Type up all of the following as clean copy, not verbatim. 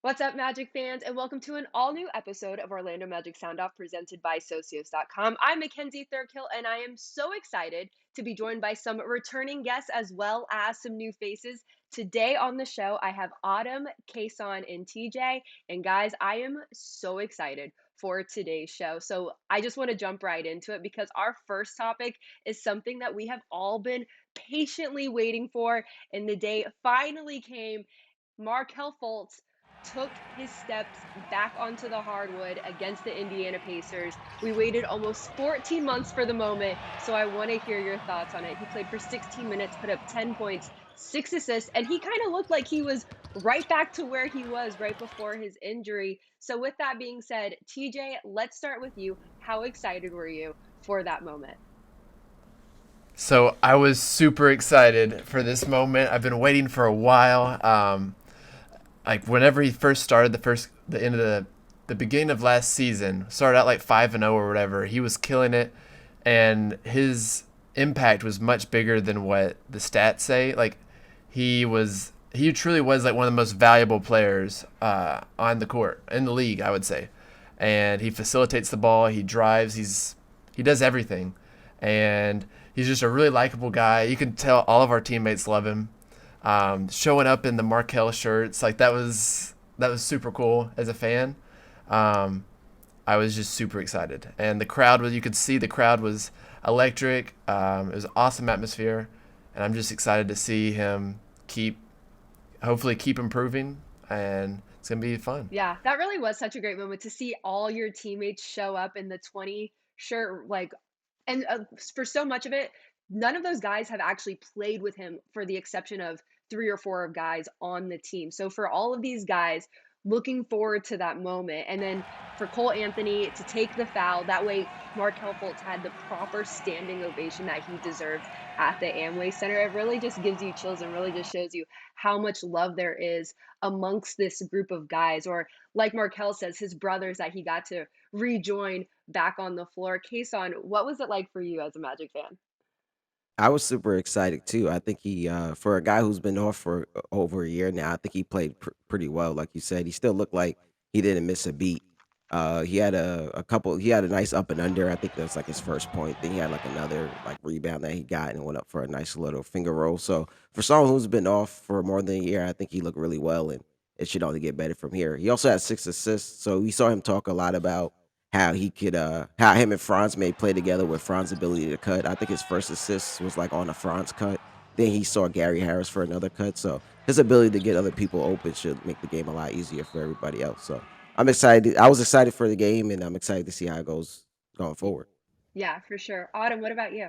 What's up, Magic fans, and welcome to an all new episode of Orlando Magic Soundoff presented by Socios.com. I'm Mackenzie Thirkill, and I am so excited to be joined by some returning guests as well as some new faces. Today on the show, I have Autumn, Kason, and TJ. And guys, I am so excited for today's show. So I just want to jump right into it because our first topic is something that we have all been patiently waiting for, and the day finally came. Markelle Fultz took his steps back onto the hardwood against the Indiana Pacers. We waited almost 14 months for the moment, so I want to hear your thoughts on it. He played for 16 minutes, put up 10 points, 6 assists, and he kind of looked like he was right back to where he was right before his injury. So, with that being said, TJ, let's start with you. How excited were you for that moment? So I was super excited for this moment. I've been waiting for a while. Like whenever he first started, the end of the beginning of last season, started out like 5-0 or whatever. He was killing it, and his impact was much bigger than what the stats say. Like he truly was like one of the most valuable players on the court in the league, I would say. And he facilitates the ball. He drives. He does everything, and he's just a really likable guy. You can tell all of our teammates love him. Showing up in the Markelle shirts, like that was super cool as a fan. Um, I was just super excited, and the crowd was, you could see the crowd was electric. It was an awesome atmosphere, and I'm just excited to see him hopefully keep improving, and it's gonna be fun. Yeah, that really was such a great moment to see all your teammates show up in the 20 shirt, like, and for so much of it, none of those guys have actually played with him for the exception of three or four of guys on the team. So for all of these guys, looking forward to that moment. And then for Cole Anthony to take the foul, that way Markelle Fultz had the proper standing ovation that he deserved at the Amway Center. It really just gives you chills and really just shows you how much love there is amongst this group of guys, or like Markelle says, his brothers that he got to rejoin back on the floor. Kason, what was it like for you as a Magic fan? I was super excited too. I think for a guy who's been off for over a year now, I think he played pretty well. Like you said, he still looked like he didn't miss a beat. He had he had a nice up and under. I think that's like his first point. Then he had like another like rebound that he got and went up for a nice little finger roll. So for someone who's been off for more than a year, I think he looked really well, and it should only get better from here. He also had 6 assists. So we saw him talk a lot about how him and Franz may play together with Franz's ability to cut. I think his first assist was like on a Franz cut. Then he saw Gary Harris for another cut. So his ability to get other people open should make the game a lot easier for everybody else. So I'm excited. I was excited for the game, and I'm excited to see how it goes going forward. Yeah, for sure. Autumn, what about you?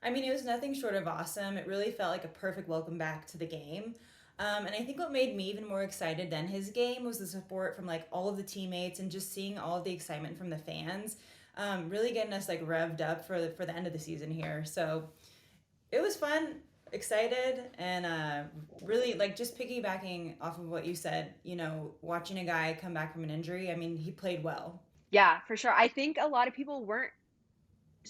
I mean, it was nothing short of awesome. It really felt like a perfect welcome back to the game. And I think what made me even more excited than his game was the support from like all of the teammates and just seeing all of the excitement from the fans, really getting us like revved up for the end of the season here. So it was fun, excited, and really like just piggybacking off of what you said. Watching a guy come back from an injury. I mean, he played well. Yeah, for sure. I think a lot of people weren't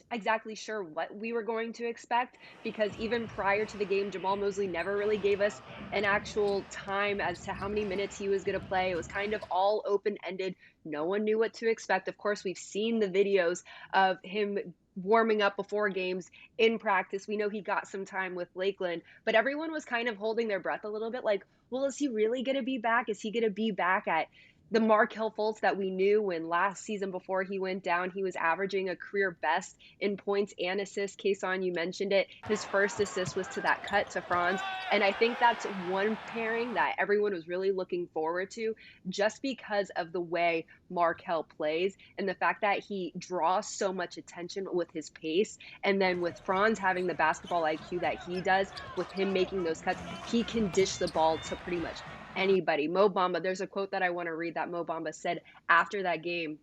exactly sure what we were going to expect because even prior to the game, Jamal Mosley never really gave us an actual time as to how many minutes he was going to play. It was kind of all open ended. No one knew what to expect. Of course, we've seen the videos of him warming up before games in practice. We know he got some time with Lakeland, but everyone was kind of holding their breath a little bit like, well, is he really going to be back? Is he going to be back at the Markelle Fultz that we knew when last season before he went down, he was averaging a career best in points and assists. Kason, you mentioned it. His first assist was to that cut to Franz. And I think that's one pairing that everyone was really looking forward to just because of the way Markelle plays and the fact that he draws so much attention with his pace. And then with Franz having the basketball IQ that he does, with him making those cuts, he can dish the ball to pretty much anybody. Mo Bamba, there's a quote that I want to read that Mo Bamba said after that game.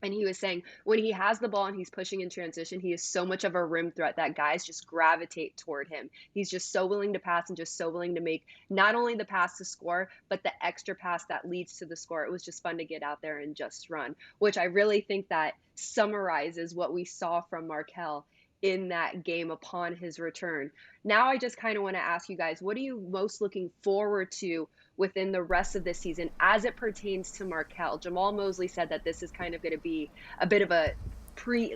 And he was saying when he has the ball and he's pushing in transition, he is so much of a rim threat that guys just gravitate toward him. He's just so willing to pass and just so willing to make not only the pass to score, but the extra pass that leads to the score. It was just fun to get out there and just run, which I really think that summarizes what we saw from Markelle in that game upon his return. Now I just kind of want to ask you guys, what are you most looking forward to within the rest of this season as it pertains to Markelle. Jamal Mosley said that this is kind of going to be a bit of a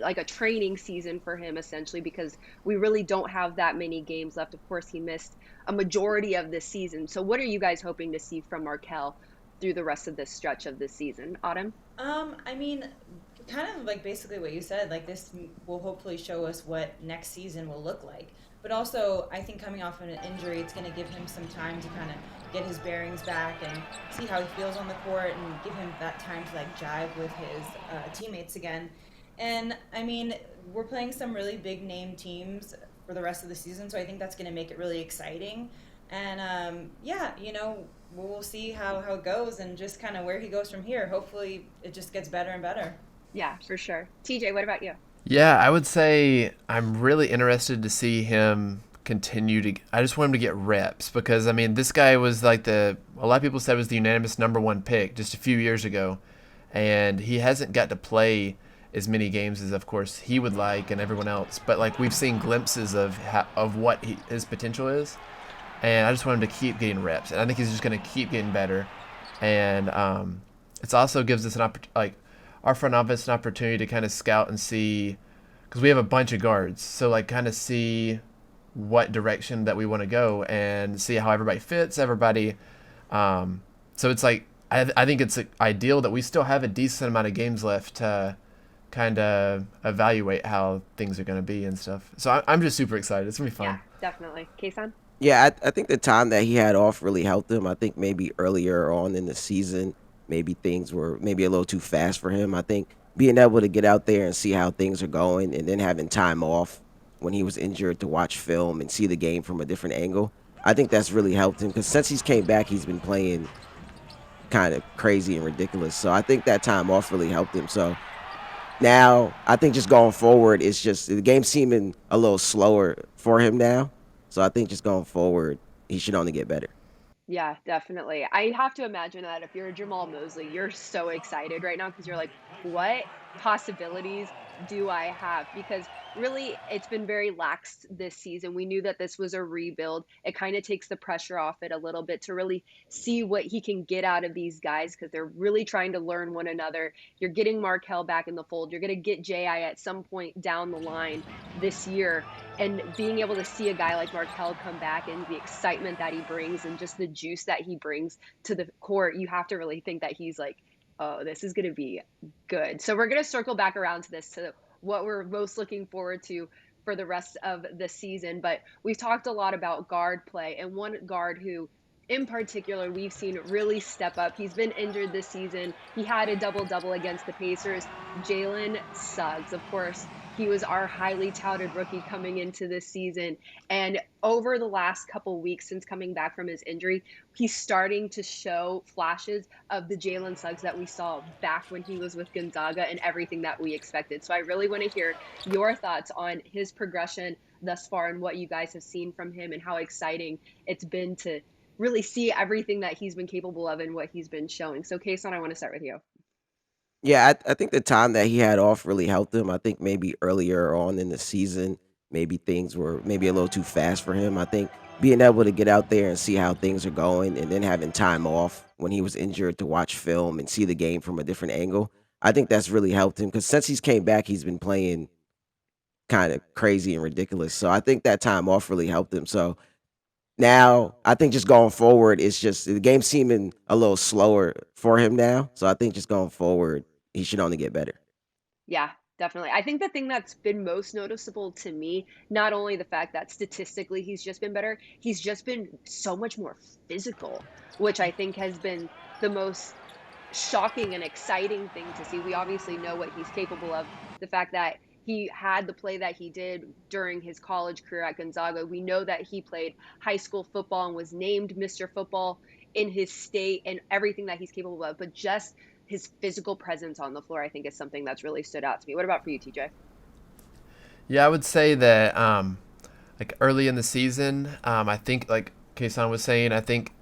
like a training season for him, essentially, because we really don't have that many games left. Of course, he missed a majority of this season. So what are you guys hoping to see from Markelle through the rest of this stretch of this season? Autumn? I mean, kind of like basically what you said, like this will hopefully show us what next season will look like. But also, I think coming off of an injury, it's going to give him some time to kind of get his bearings back and see how he feels on the court and give him that time to like jive with his teammates again. And I mean, we're playing some really big name teams for the rest of the season, so I think that's going to make it really exciting. And yeah, we'll see how it goes and just kind of where he goes from here. Hopefully, it just gets better and better. Yeah, for sure. TJ, what about you? Yeah, I would say I'm really interested to see him continue to. I just want him to get reps because, I mean, this guy was like a lot of people said was the unanimous #1 pick just a few years ago, and he hasn't got to play as many games as, of course, he would like and everyone else. But like we've seen glimpses of what his potential is, and I just want him to keep getting reps, and I think he's just going to keep getting better, and it also gives us our front office an opportunity to kind of scout and see, because we have a bunch of guards, so like kind of see what direction that we want to go and see how everybody fits everybody. So it's like I think it's ideal that we still have a decent amount of games left to kind of evaluate how things are going to be and stuff. So I'm just super excited. It's gonna be fun. Yeah, definitely. Kason? Yeah, I think the time that he had off really helped him. I think maybe earlier on in the season, maybe things were maybe a little too fast for him. I think being able to get out there and see how things are going and then having time off when he was injured to watch film and see the game from a different angle, I think that's really helped him because since he's came back, he's been playing kind of crazy and ridiculous. So I think that time off really helped him. So now I think just going forward, it's just the game's seeming a little slower for him now. So I think just going forward, he should only get better. Yeah, definitely. I have to imagine that if you're Jamal Mosley, you're so excited right now because you're like, what possibilities do I have? Because really, it's been very lax this season. We knew that this was a rebuild. It kind of takes the pressure off it a little bit to really see what he can get out of these guys because they're really trying to learn one another. You're getting Markelle back in the fold. You're going to get J.I. at some point down the line this year. And being able to see a guy like Markelle come back and the excitement that he brings and just the juice that he brings to the court, you have to really think that he's like, oh, this is going to be good. So we're going to circle back around to this, to what we're most looking forward to for the rest of the season. But we've talked a lot about guard play, and one guard who in particular we've seen really step up. He's been injured this season. He had a double-double against the Pacers. Jalen Suggs, of course, he was our highly touted rookie coming into this season. And over the last couple weeks since coming back from his injury, he's starting to show flashes of the Jalen Suggs that we saw back when he was with Gonzaga and everything that we expected. So I really want to hear your thoughts on his progression thus far and what you guys have seen from him and how exciting it's been to really see everything that he's been capable of and what he's been showing. So Kason, I want to start with you. Yeah, I think the time that he had off really helped him. I think maybe earlier on in the season, maybe things were maybe a little too fast for him. I think being able to get out there and see how things are going and then having time off when he was injured to watch film and see the game from a different angle, I think that's really helped him because since he's came back, he's been playing kind of crazy and ridiculous. So I think that time off really helped him. So now I think just going forward, it's just the game's seeming a little slower for him now. So I think just going forward, he should only get better. Yeah, definitely. I think the thing that's been most noticeable to me, not only the fact that statistically he's just been better, he's just been so much more physical, which I think has been the most shocking and exciting thing to see. We obviously know what he's capable of. The fact that he had the play that he did during his college career at Gonzaga. We know that he played high school football and was named Mr. Football in his state and everything that he's capable of. But just his physical presence on the floor, I think, is something that's really stood out to me. What about for you, TJ? Yeah, I would say that like early in the season, I think like Kason was saying, I think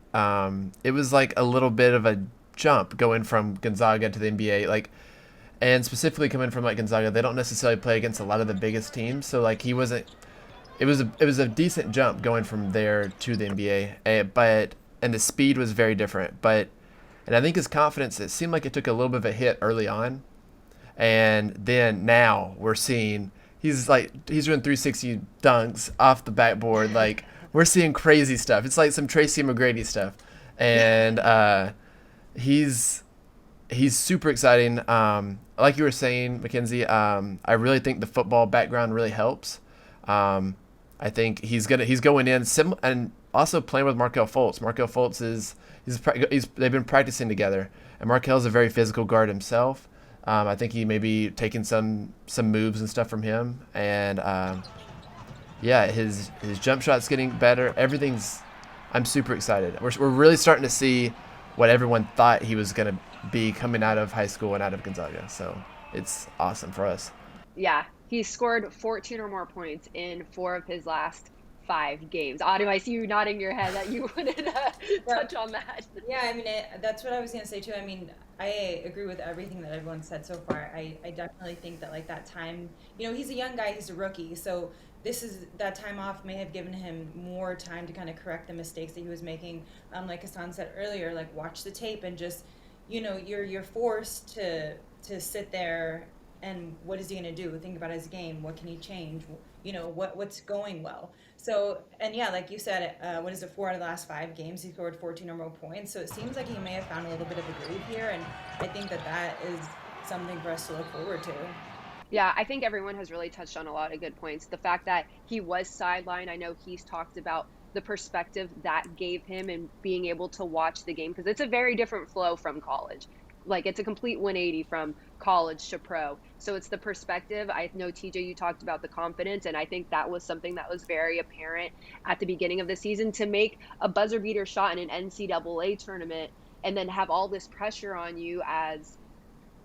it was like a little bit of a jump going from Gonzaga to the NBA, like, and specifically coming from like Gonzaga, they don't necessarily play against a lot of the biggest teams, so like he wasn't. It was a decent jump going from there to the NBA, but and the speed was very different. And I think his confidence, it seemed like it took a little bit of a hit early on, and then now we're seeing he's doing 360 dunks off the backboard. Like, we're seeing crazy stuff. It's like some Tracy McGrady stuff, and he's super exciting. Like you were saying, Mackenzie, I really think the football background really helps. I think he's going in and also playing with Markelle Fultz. Markelle Fultz they've been practicing together, and Markelle's a very physical guard himself. I think he may be taking some moves and stuff from him, and yeah, his jump shot's getting better. I'm super excited. We're really starting to see what everyone thought he was gonna be coming out of high school and out of Gonzaga. So it's awesome for us. Yeah, he scored 14 or more points in 4 of his last 5 games. Autumn, I see you nodding your head that you wanted to touch on that. Yeah, I mean, that's what I was going to say too. I mean, I agree with everything that everyone said so far. I definitely think that, like, that time, he's a young guy, he's a rookie, so that time off may have given him more time to kind of correct the mistakes that he was making. Like Hassan said earlier, like, watch the tape and just, you're forced to sit there. And what is he going to do? Think about his game. What can he change? What's going well? So, and yeah, like you said, what is it? 4 out of the last 5 games, he scored 14 or more points. So it seems like he may have found a little bit of a groove here. And I think that is something for us to look forward to. Yeah, I think everyone has really touched on a lot of good points. The fact that he was sidelined, I know he's talked about the perspective that gave him and being able to watch the game, because it's a very different flow from college. Like, it's a complete 180 from college to pro. So it's the perspective. I know, TJ, you talked about the confidence, and I think that was something that was very apparent at the beginning of the season. To make a buzzer beater shot in an NCAA tournament and then have all this pressure on you as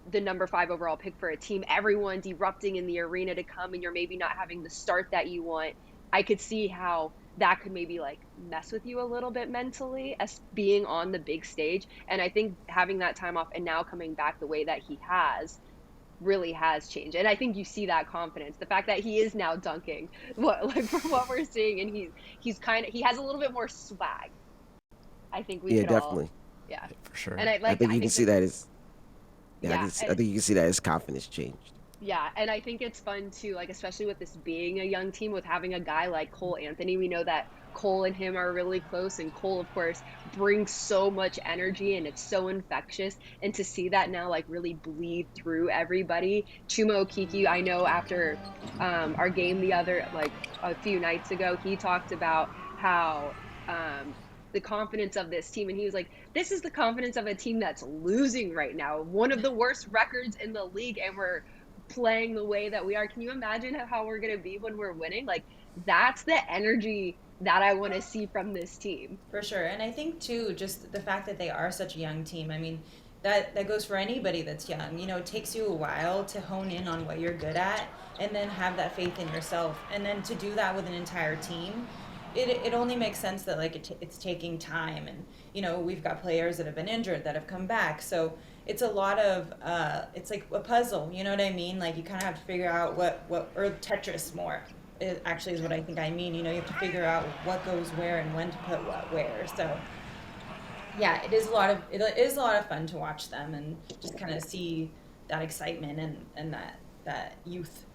the number 5 overall pick for a team, everyone's erupting in the arena to come, and you're maybe not having the start that you want. I could see how that could maybe, like, mess with you a little bit mentally as being on the big stage. And I think having that time off and now coming back the way that he has really has changed. And I think you see that confidence, the fact that he is now dunking, from what we're seeing, and he has a little bit more swag. I think we could definitely. all, yeah, for sure. And I think you can see that as I think you can see that his confidence changed. Yeah, and I think it's fun too, like, especially with this being a young team, with having a guy like Cole Anthony. We know that Cole and him are really close, and Cole, of course, brings so much energy, and it's so infectious. And to see that now, like, really bleed through everybody. Chuma Okeke, I know after our game a few nights ago, he talked about how the confidence of this team, and he was like, this is the confidence of a team that's losing right now, one of the worst records in the league, and we're playing the way that we are. Can you imagine how we're going to be when we're winning? Like, that's the energy that I want to see from this team. For sure. And I think too, just the fact that they are such a young team, I mean, that goes for anybody that's young. It takes you a while to hone in on what you're good at and then have that faith in yourself. And then to do that with an entire team, it only makes sense that, like, it's taking time. And, we've got players that have been injured that have come back. So it's a lot of, it's like a puzzle, you know what I mean? Like, you kind of have to figure out or Tetris more, it actually is what I think I mean. You have to figure out what goes where and when to put what where. So yeah, it is a lot of fun to watch them and just kind of see that excitement and that youth.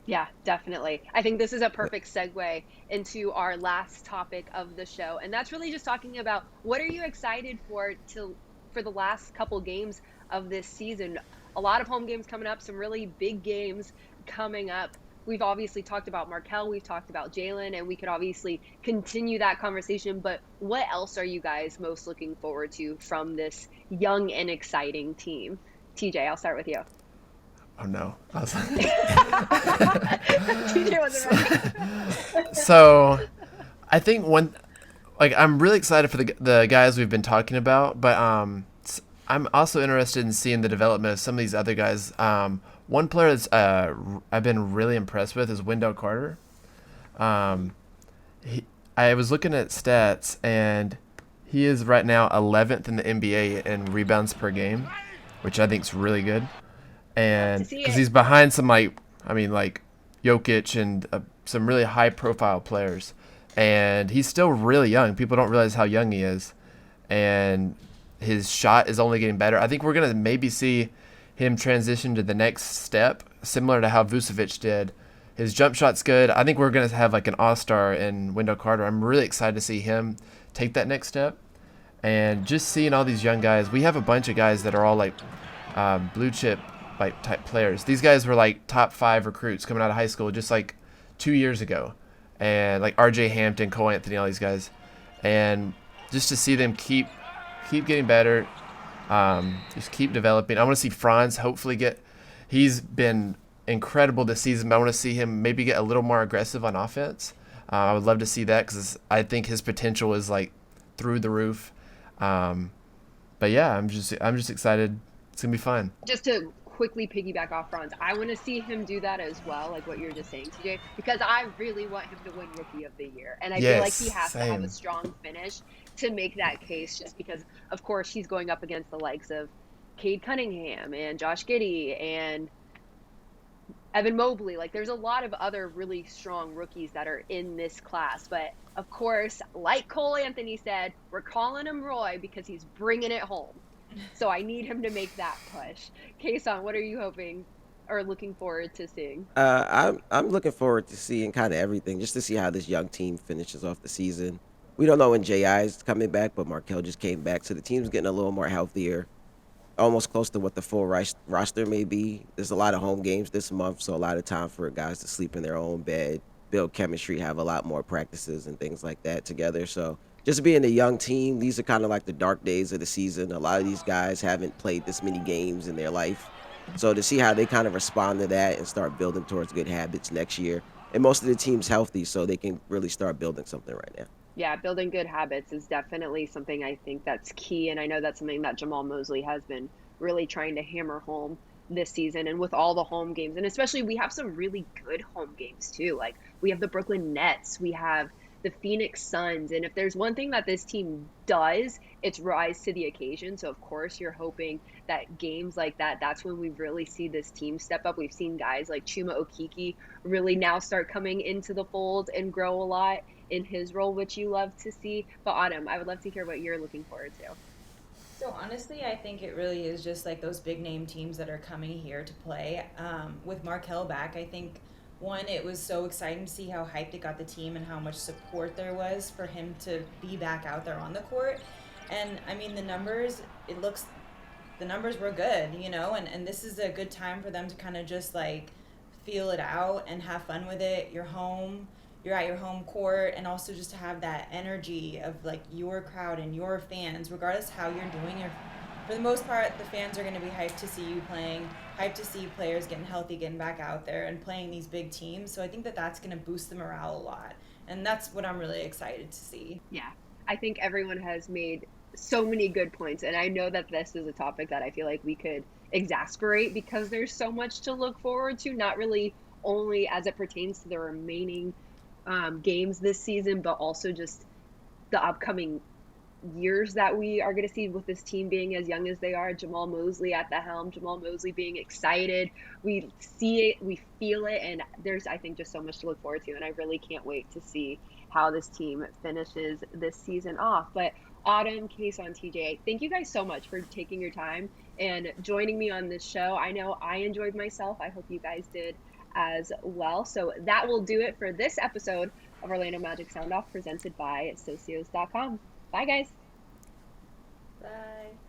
Yeah, definitely. I think this is a perfect segue into our last topic of the show. And that's really just talking about, what are you excited for the last couple games of this season? A lot of home games coming up, some really big games coming up. We've obviously talked about Markelle, we've talked about Jalen, and we could obviously continue that conversation. But what else are you guys most looking forward to from this young and exciting team? TJ, I'll start with you. Oh no. I was TJ wasn't ready. So I think I'm really excited for the guys we've been talking about, but I'm also interested in seeing the development of some of these other guys. One player that's I've been really impressed with is Wendell Carter. I was looking at stats, and he is right now 11th in the NBA in rebounds per game, which I think is really good. And because he's behind some like Jokic and some really high profile players, and he's still really young. People don't realize how young he is, and his shot is only getting better. I think we're gonna maybe see him transition to the next step, similar to how Vucevic did. His jump shot's good. I think we're gonna have like an all-star in Wendell Carter. I'm really excited to see him take that next step, and just seeing all these young guys. We have a bunch of guys that are all like blue chip like type players. These guys were like top 5 recruits coming out of high school just like 2 years ago, and like R.J. Hampton, Cole Anthony, all these guys, and just to see them keep getting better, just keep developing. I want to see Franz hopefully get. He's been incredible this season, but I want to see him maybe get a little more aggressive on offense. I would love to see that because I think his potential is like through the roof. But yeah, I'm just excited. It's gonna be fun. Just to quickly piggyback off Franz, I want to see him do that as well, like what you're just saying, TJ, because I really want him to win Rookie of the Year. And I feel like he has to have a strong finish to make that case, just because, of course, he's going up against the likes of Cade Cunningham and Josh Giddey and Evan Mobley. Like, there's a lot of other really strong rookies that are in this class. But, of course, like Cole Anthony said, we're calling him Roy because he's bringing it home. So I need him to make that push. Kason, what are you hoping or looking forward to seeing? I'm looking forward to seeing kind of everything, just to see how this young team finishes off the season. We don't know when Ji is coming back, but Markelle just came back, so the team's getting a little more healthier, almost close to what the full roster may be. There's a lot of home games this month, so a lot of time for guys to sleep in their own bed, build chemistry, have a lot more practices and things like that together. So just being a young team, these are kind of like the dark days of the season. A lot of these guys haven't played this many games in their life. So to see how they kind of respond to that and start building towards good habits next year. And most of the team's healthy, so they can really start building something right now. Yeah, building good habits is definitely something I think that's key. And I know that's something that Jamal Mosley has been really trying to hammer home this season, and with all the home games. And especially we have some really good home games too. Like, we have the Brooklyn Nets, we have the Phoenix Suns. And if there's one thing that this team does, it's rise to the occasion. So of course you're hoping that games like that, that's when we really see this team step up. We've seen guys like Chuma Okeke really now start coming into the fold and grow a lot in his role, which you love to see. But Autumn, I would love to hear what you're looking forward to. So honestly, I think it really is just like those big name teams that are coming here to play. With Markelle back, I think one, it was so exciting to see how hyped it got the team and how much support there was for him to be back out there on the court. And I mean, the numbers were good, and this is a good time for them to kind of just like feel it out and have fun with it. You're at your home court, and also just to have that energy of like your crowd and your fans, regardless how you're doing. For the most part, the fans are going to be hyped to see you playing, hyped to see players getting healthy, getting back out there and playing these big teams. So I think that that's going to boost the morale a lot. And that's what I'm really excited to see. Yeah, I think everyone has made so many good points. And I know that this is a topic that I feel like we could exasperate because there's so much to look forward to, not really only as it pertains to the remaining games this season, but also just the upcoming years that we are going to see with this team being as young as they are. Jamal Mosley at the helm, Jamal Mosley being excited. We see it, we feel it, and there's, I think, just so much to look forward to, and I really can't wait to see how this team finishes this season off. But Autumn, Kason, TJ, thank you guys so much for taking your time and joining me on this show. I know I enjoyed myself. I hope you guys did as well. So that will do it for this episode of Orlando Magic Soundoff, presented by Socios.com. Bye, guys. Bye.